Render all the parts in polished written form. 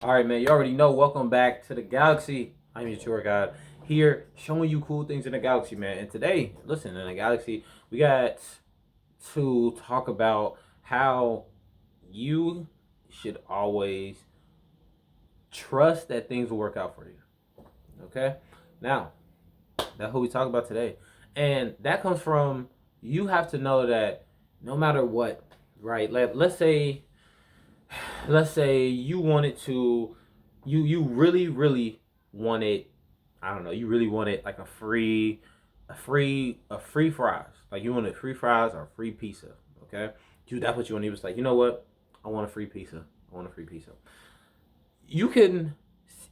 All right, man. You already know. Welcome back to the galaxy. I'm your tour guide here, showing you cool things in the galaxy, man. And today, listen, in the galaxy, we got to talk about how you should always trust that things will work out for you. Okay. Now, that's what we talk about today, and that comes from you have to know that no matter what, right? Let's say you wanted to you really wanted, I don't know, you really wanted like a free fries. Like you wanted free fries or free pizza. Okay? Dude, that's what you want. He was like, you know what? I want a free pizza. I want a free pizza. You can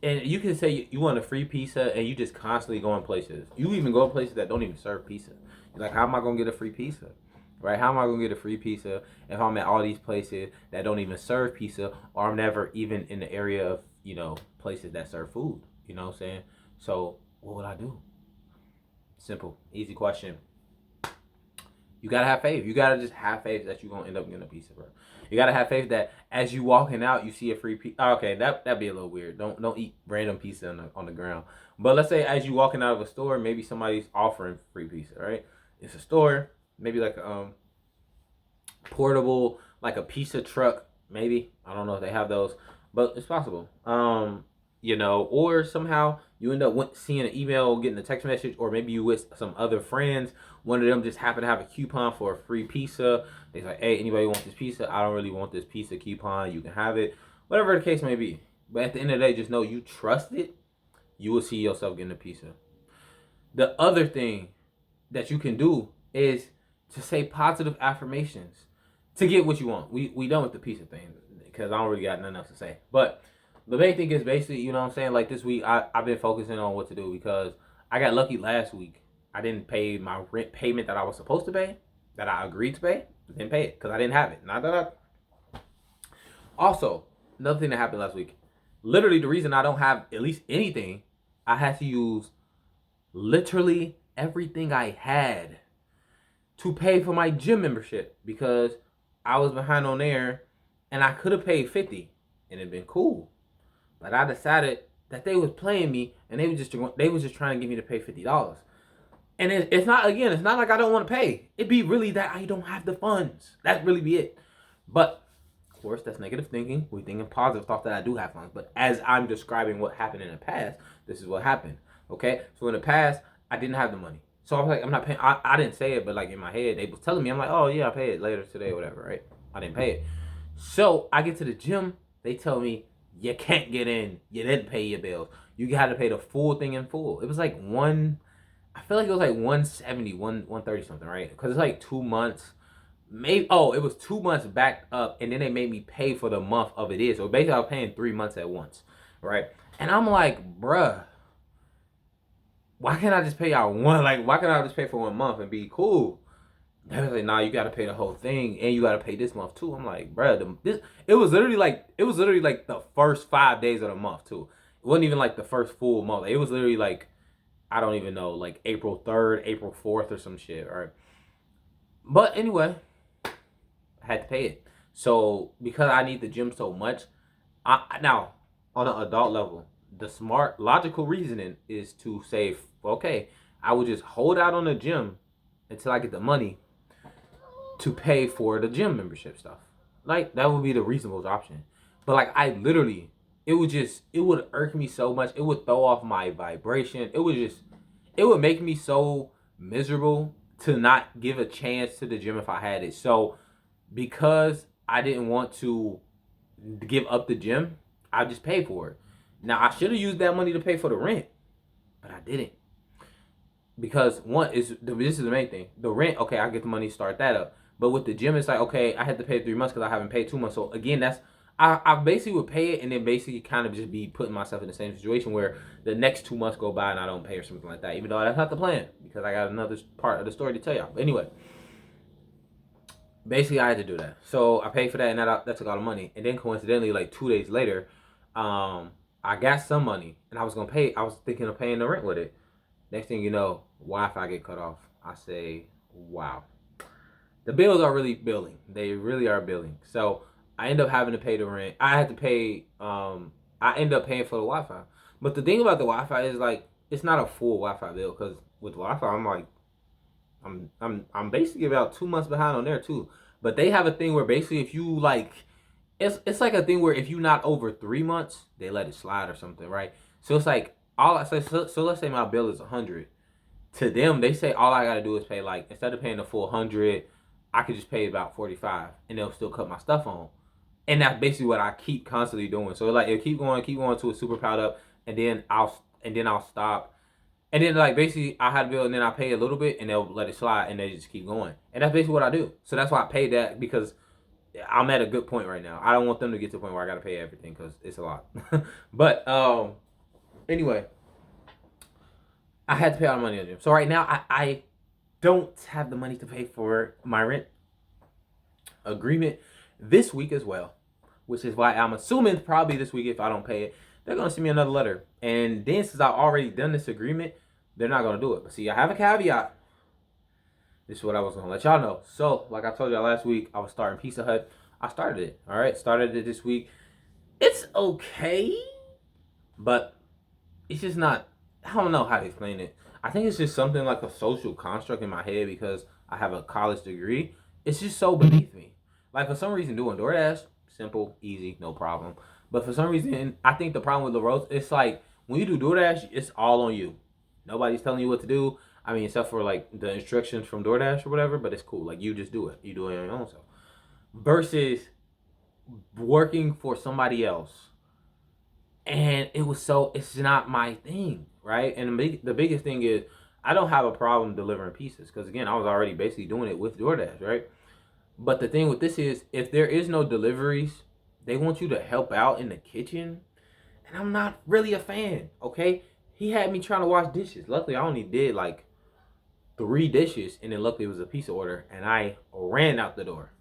you can say you want a free pizza and you just constantly go in places. You even go in places that don't even serve pizza. You're like, how am I gonna get a free pizza? Right? How am I gonna get a free pizza if I'm at all these places that don't even serve pizza, or I'm never even in the area of, places that serve food? You know what I'm saying? So what would I do? Simple, easy question. You gotta have faith. You gotta just have faith that you're gonna end up getting a pizza, bro. You gotta have faith that as you walking out, you see a free pizza. Okay, that'd be a little weird. Don't eat random pizza on the ground. But let's say as you walking out of a store, maybe somebody's offering free pizza, right? It's a store, maybe like portable, like a pizza truck, maybe. I don't know if they have those, but it's possible. Or somehow you end up seeing an email, getting a text message, or maybe you with some other friends. One of them just happen to have a coupon for a free pizza. They like, hey, anybody want this pizza? I don't really want this pizza coupon. You can have it, whatever the case may be. But at the end of the day, just know you trust it. You will see yourself getting a pizza. The other thing that you can do is to say positive affirmations to get what you want. We done with the pizza thing because I don't really got nothing else to say. But the main thing is basically, you know what I'm saying? Like this week, I've been focusing on what to do because I got lucky last week. I didn't pay my rent payment that I was supposed to pay, that I agreed to pay. I didn't pay it because I didn't have it. Not that Also, another thing that happened last week. Literally, the reason I don't have at least anything, I had to use literally everything I had to pay for my gym membership because I was behind on there and I could have paid 50 and it'd been cool. But I decided that they was playing me and they was just trying to get me to pay $50. And it's not, again, it's not like I don't want to pay. It'd be really that I don't have the funds. That's really be it. But of course, that's negative thinking. We thinking positive thoughts that I do have funds. But as I'm describing what happened in the past, this is what happened. Okay, so in the past, I didn't have the money. So I was like, I'm not paying. I didn't say it, but like in my head, they was telling me, I'm like, oh yeah, I pay it later today, or whatever, right? I didn't pay it. So I get to the gym, they tell me you can't get in. You didn't pay your bills. You got to pay the full thing in full. It was like I feel like it was like 170, 130 something, right? Because it's like 2 months. Maybe it was 2 months backed up, and then they made me pay for the month of it is. So basically, I was paying 3 months at once, right? And I'm like, bruh, why can't I just pay y'all one? Like, why can't I just pay for 1 month and be cool? They was like, nah, you gotta pay the whole thing, and you gotta pay this month too. I'm like, bruh, it was literally like the first 5 days of the month too. It wasn't even like the first full month. It was literally like, I don't even know, like April 3rd, April 4th, or some shit, right? But anyway, I had to pay it. So because I need the gym so much, now on an adult level, the smart, logical reasoning is to say, okay, I would just hold out on the gym until I get the money to pay for the gym membership stuff. Like that would be the reasonable option. But like I literally, it would irk me so much. It would throw off my vibration. It would make me so miserable to not give a chance to the gym if I had it. So because I didn't want to give up the gym, I just paid for it. Now I should have used that money to pay for the rent, but I didn't because one is this is the main thing. The rent, okay, I get the money to start that up. But with the gym, it's like okay, I had to pay 3 months because I haven't paid 2 months. So again, I basically would pay it and then basically kind of just be putting myself in the same situation where the next 2 months go by and I don't pay or something like that. Even though that's not the plan because I got another part of the story to tell y'all. But anyway, basically I had to do that. So I paid for that and that took all the money. And then coincidentally, like 2 days later, I got some money and I was gonna pay. I was thinking of paying the rent with it. Next thing you know, Wi-Fi get cut off. I say, wow. The bills are really billing. They really are billing. So I end up having to pay the rent. I had to pay. I end up paying for the Wi-Fi. But the thing about the Wi-Fi is like it's not a full Wi-Fi bill because with Wi-Fi I'm like I'm basically about 2 months behind on there too. But they have a thing where basically if you like it's like a thing where if you not over 3 months, they let it slide or something, right? So it's like all I say so let's say my bill is 100. To them, they say all I gotta do is pay like instead of paying the full 100, I could just pay about 45 and they'll still cut my stuff on. And that's basically what I keep constantly doing. So like it'll keep going to a super piled up and then I'll stop. And then like basically I had a bill and then I pay a little bit and they'll let it slide and they just keep going. And that's basically what I do. So that's why I pay that because I'm at a good point right now. I don't want them to get to the point where I gotta pay everything because it's a lot. But anyway, I had to pay all the money on the gym. So right now I don't have the money to pay for my rent agreement this week as well, which is why I'm assuming probably this week if I don't pay it, they're gonna send me another letter. And then since I've already done this agreement, they're not gonna do it. But see, I have a caveat. This is what I was gonna let y'all know. So, like I told y'all last week, I was starting Pizza Hut. I started it. All right, started it this week. It's okay, but it's just not. I don't know how to explain it. I think it's just something like a social construct in my head because I have a college degree. It's just so beneath me. Like for some reason, doing DoorDash, simple, easy, no problem. But for some reason, I think the problem with the roast, it's like when you do DoorDash, it's all on you. Nobody's telling you what to do. I mean, except for like the instructions from DoorDash or whatever, but it's cool. Like you just do it. You do it on your own self. Versus working for somebody else. And it's not my thing, right? And the biggest thing is I don't have a problem delivering pizzas because again, I was already basically doing it with DoorDash, right? But the thing with this is if there is no deliveries, they want you to help out in the kitchen. And I'm not really a fan, okay? He had me trying to wash dishes. Luckily, I only did like 3 dishes, and then luckily it was a pizza order, and I ran out the door.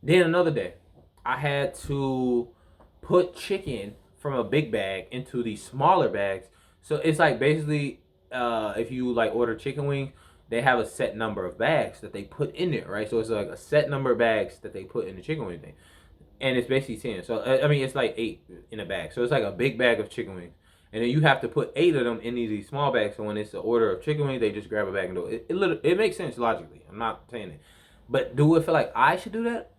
Then another day, I had to put chicken from a big bag into these smaller bags. So it's like basically, if you like order chicken wings, they have a set number of bags that they put in there, right? So it's like a set number of bags that they put in the chicken wing thing, and it's basically 10. So I mean, it's like 8 in a bag. So it's like a big bag of chicken wings, and then you have to put 8 of them in these small bags. So when it's the order of chicken wings, they just grab a bag and do it. It makes sense logically. I'm not saying it, but do it feel like I should do that?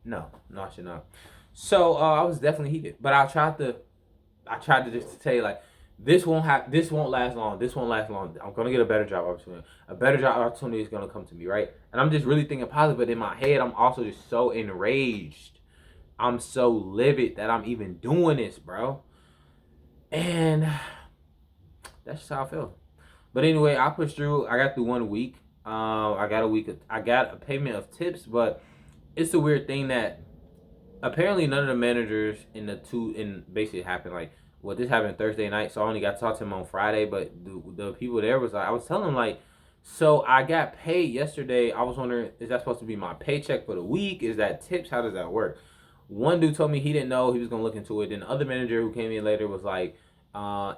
No, I should not. So I was definitely heated, but I tried to just tell you like this won't last long. This won't last long. I'm gonna get a better job opportunity. A better job opportunity is gonna come to me, right? And I'm just really thinking positive, but in my head, I'm also just so enraged. I'm so livid that I'm even doing this, bro. And that's just how I feel. But anyway, I pushed through. I got through 1 week. I got a week. I got a payment of tips, but it's a weird thing that apparently none of the managers in basically happened like well this happened Thursday night, so I only got to talk to him on Friday. But the people there was like I was telling them like, so I got paid yesterday. I was wondering, is that supposed to be my paycheck for the week? Is that tips? How does that work? One dude told me he didn't know, he was gonna look into it. Then the other manager who came in later was like,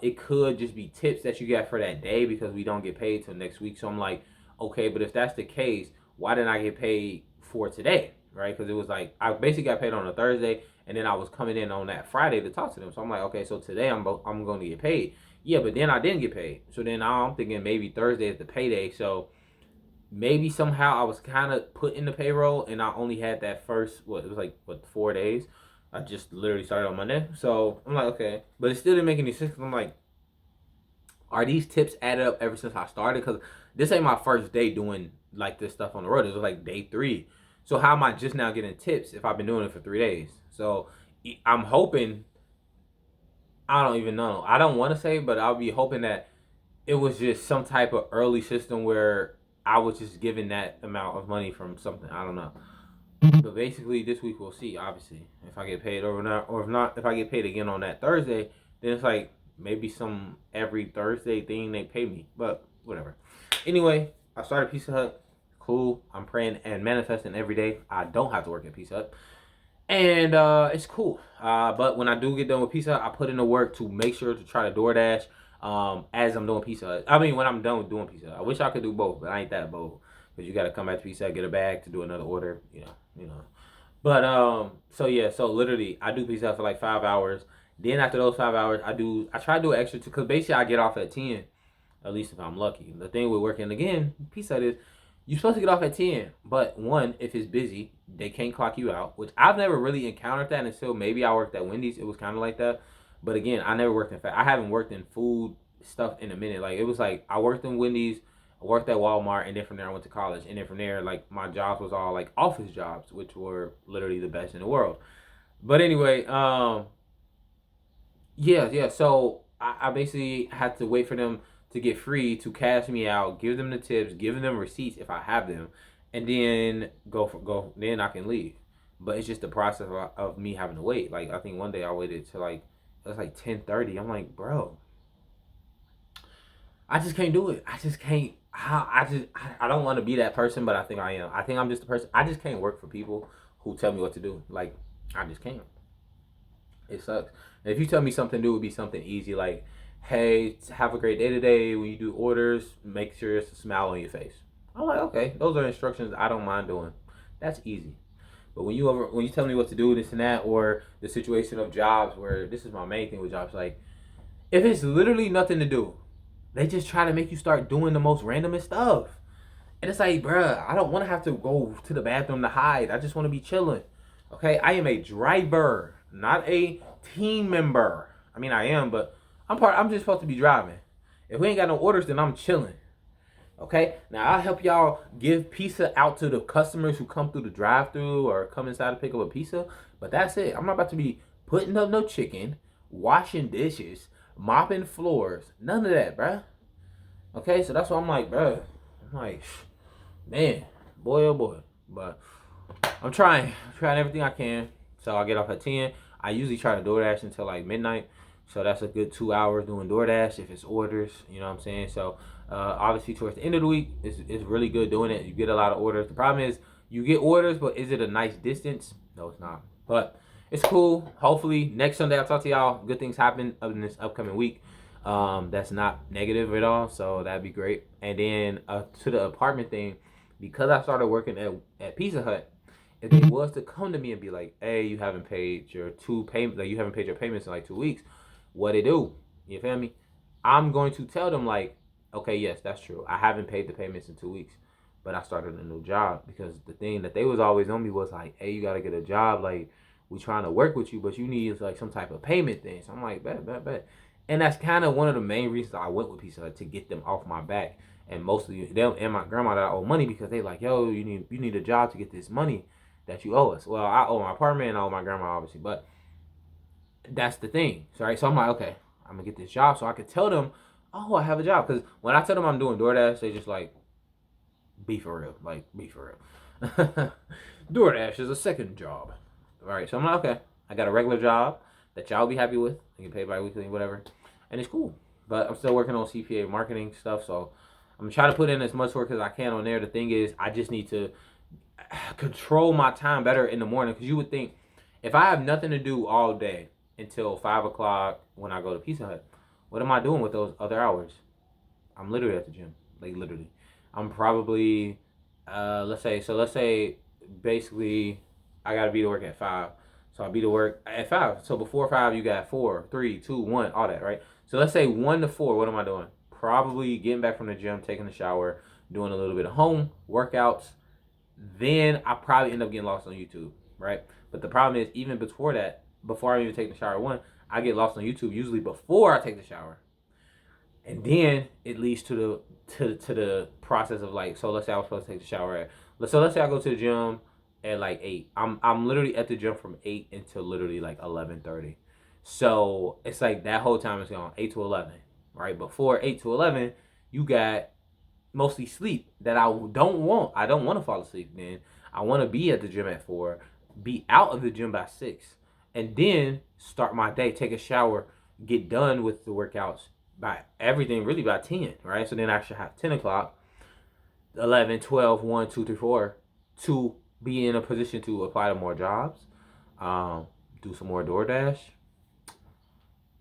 it could just be tips that you got for that day because we don't get paid till next week. So I'm like, okay, but if that's the case, why didn't I get paid for today? Right? Because it was like I basically got paid on a Thursday, and then I was coming in on that Friday to talk to them. So I'm like, okay, so today I'm going to get paid. Yeah, but then I didn't get paid. So then now I'm thinking maybe Thursday is the payday. So maybe somehow I was kind of put in the payroll, and I only had that first it was like 4 days. I just literally started on Monday. So I'm like, okay, but it still didn't make any sense. I'm like, are these tips added up ever since I started? Because this ain't my first day doing like this stuff on the road. This was like day 3. So how am I just now getting tips if I've been doing it for 3 days? So I'm hoping, I don't even know. I don't want to say, but I'll be hoping that it was just some type of early system where I was just given that amount of money from something. I don't know. But basically this week we'll see, obviously. If I get paid or not, or if not, if I get paid again on that Thursday, then it's like maybe some every Thursday thing they pay me. But whatever. Anyway, I started Pizza Hut. Cool. I'm praying and manifesting every day. I don't have to work at Pizza Hut. And it's cool. But when I do get done with Pizza Hut, I put in the work to make sure to try to DoorDash as I'm doing Pizza Hut. I mean, when I'm done with doing Pizza Hut. I wish I could do both, but I ain't that bold. Because you got to come back to Pizza Hut, get a bag to do another order. You know. But, so yeah. So literally, I do Pizza Hut for like 5 hours. Then after those 5 hours, I try to do an extra two, because basically I get off at 10, at least if I'm lucky. The thing with working again, piece of it is, you're supposed to get off at 10, but one, if it's busy, they can't clock you out, which I've never really encountered that until maybe I worked at Wendy's. It was kind of like that. But again, I never worked in I haven't worked in food stuff in a minute. Like, it was like I worked in Wendy's, I worked at Walmart, and then from there I went to college. And then from there, like, my jobs was all like office jobs, which were literally the best in the world. But anyway, yeah. So I basically had to wait for them to get free to cash me out, give them the tips, give them receipts if I have them, and then go. Then I can leave. But it's just the process of me having to wait. Like, I think one day I waited till like it was like 10:30. I'm like, bro, I just can't do it. I just can't. I don't want to be that person, but I think I am. I think I'm just the person. I just can't work for people who tell me what to do. Like, I just can't. It sucks. And if you tell me something to do, it would be something easy, like, hey, have a great day today. When you do orders, make sure it's a smile on your face. I'm like, okay, those are instructions I don't mind doing. That's easy. But when you tell me what to do, this and that, or the situation of jobs, where this is my main thing with jobs, like, if it's literally nothing to do, they just try to make you start doing the most randomest stuff. And it's like, bruh, I don't want to have to go to the bathroom to hide. I just want to be chilling. Okay, I am a driver, not a team member. I mean, I am, but I'm just supposed to be driving. If we ain't got no orders, then I'm chilling. Okay, now I'll help y'all give pizza out to the customers who come through the drive-through or come inside to pick up a pizza. But that's it. I'm not about to be putting up no chicken, washing dishes, mopping floors. None of that, bruh. Okay, so that's why I'm like, bruh. I'm like, man, boy, oh boy. But I'm trying everything I can. So I get off at 10. I usually try to DoorDash until like midnight. So that's a good 2 hours doing DoorDash if it's orders. You know what I'm saying? So obviously towards the end of the week, it's really good doing it. You get a lot of orders. The problem is you get orders, but is it a nice distance? No, it's not. But it's cool. Hopefully next Sunday I'll talk to y'all. Good things happen in this upcoming week. That's not negative at all. So that'd be great. And then to the apartment thing, because I started working at Pizza Hut, if they was to come to me and be like, "Hey, you haven't paid your like you haven't paid your payments in like 2 weeks," what they do? You feel me? I'm going to tell them like, "Okay, yes, that's true. I haven't paid the payments in 2 weeks, but I started a new job." Because the thing that they was always on me was like, "Hey, you gotta get a job. Like, we trying to work with you, but you need like some type of payment thing." So I'm like, bet. And that's kind of one of the main reasons I went with Pizza Hut, to get them off my back. And mostly them and my grandma that I owe money, because they like, yo, you need a job to get this money that you owe us. Well, I owe my apartment and I owe my grandma, obviously, but that's the thing. So, right, so I'm like, okay, I'm gonna get this job so I could tell them, oh, I have a job. Because when I tell them I'm doing DoorDash, they just like, be for real, like, be for real. DoorDash is a second job. All right, so I'm like, okay, I got a regular job that y'all be happy with. I get paid bi-weekly, whatever, and it's cool. But I'm still working on CPA marketing stuff, so I'm trying to put in as much work as I can on there. The thing is, I just need to control my time better in the morning, because you would think if I have nothing to do all day until 5 o'clock when I go to Pizza Hut, what am I doing with those other hours? I'm literally at the gym, like literally. I'm probably let's say basically I gotta be to work at 5. So I'll be to work at 5. So before 5 you got 4, 3, 2, 1, all that, right? So let's say 1 to 4, what am I doing? Probably getting back from the gym, taking a shower, doing a little bit of home workouts. Then I probably end up getting lost on YouTube, right? But the problem is, even before that, before I even take the shower, one, I get lost on YouTube usually before I take the shower, and then it leads to the process of like, so let's say I was supposed to take the shower so let's say I go to the gym at like 8. I'm literally at the gym from 8 until literally like 11:30. So it's like that whole time is gone, 8 to 11, right? Before 8 to 11, you got mostly sleep that I don't want. I don't want to fall asleep then. I want to be at the gym at 4, be out of the gym by 6, and then start my day, take a shower, get done with the workouts by everything really by 10, right? So then I should have 10 o'clock, 11, 12, 1, 2, 3, 4 to be in a position to apply to more jobs, do some more DoorDash,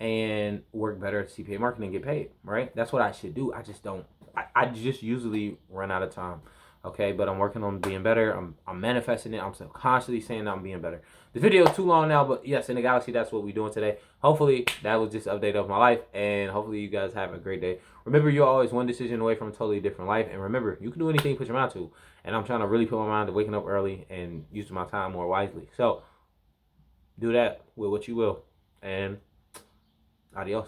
and work better at CPA marketing and get paid, right? That's what I should do. I just don't. I just usually run out of time. Okay, but I'm working on being better. I'm manifesting it. I'm constantly saying that I'm being better. The video is too long now, but yes, in the galaxy, that's what we're doing today. Hopefully, that was just an update of my life, and hopefully you guys have a great day. Remember, you're always one decision away from a totally different life, and remember, you can do anything you put your mind to. And I'm trying to really put my mind to waking up early and using my time more wisely. So, do that with what you will, and adios.